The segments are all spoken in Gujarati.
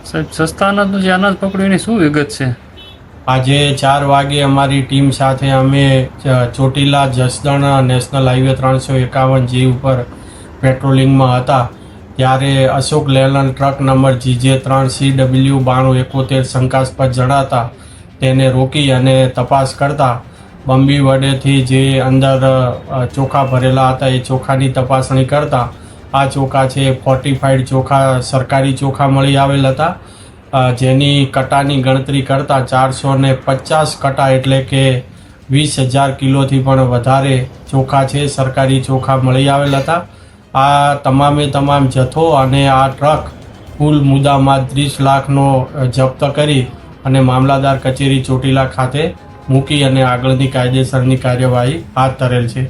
સાહેબ, સસ્તા અનાજનું જે અનાજ પકડ્યું એની શું વિગત છે? આજે 4 વાગે અમારી ટીમ સાથે અમે Chotila Jasdan national highway 351G ઉપર પેટ્રોલિંગમાં હતા ત્યારે અશોક લેલન ટ્રક નંબર GJ3CW9271 શંકાસ્પદ જણાતા તેને રોકી અને તપાસ કરતા બંબી વડેથી જે અંદર ચોખા ભરેલા હતા એ ચોખાની તપાસણી કરતા આ ચોખા છે ફોર્ટિફાઈડ ચોખા સરકારી ચોખા મળી આવેલ હતા, જેની કટાની ગણતરી કરતાં 450 કટા એટલે કે 20,000 કિલોથી પણ વધારે ચોખા છે સરકારી ચોખા મળી આવેલ હતા. આ તમામે તમામ જથ્થો અને આ ટ્રક કુલ મુદ્દામાલ 30 લાખનો જપ્ત કરી અને મામલાદાર કચેરી ચોટીલા ખાતે મૂકી અને આગળની કાયદેસરની કાર્યવાહી હાથ ધરેલ છે.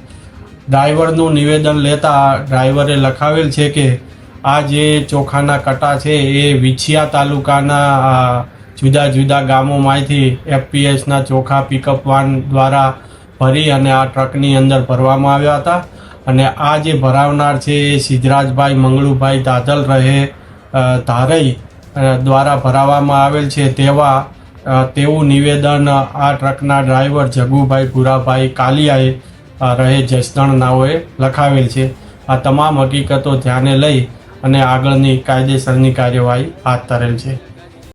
ડ્રાઈવરનું નિવેદન લેતા ડ્રાઈવરે લખાવેલ છે કે આ જે ચોખાના કટા છે એ વિછિયા તાલુકાના જુદા જુદા ગામોમાંથી FPSના ચોખા પિકઅપ વાન દ્વારા ભરી અને આ ટ્રકની અંદર ભરવામાં આવ્યા હતા અને આ જે ભરાવનાર છે એ સિદ્ધરાજભાઈ મંગળુભાઈ દાદલ રહે ધારઈ દ્વારા ભરાવવામાં આવેલ છે તેવું નિવેદન આ ટ્રકના ડ્રાઈવર જગુભાઈ ભુરાભાઈ કાલિયાએ રહે જસદણ નાઓએ લખાવેલ છે. આ તમામ હકીકતો ધ્યાને લઈ અને આગળની કાયદેસરની કાર્યવાહી હાથ ધરેલ છે.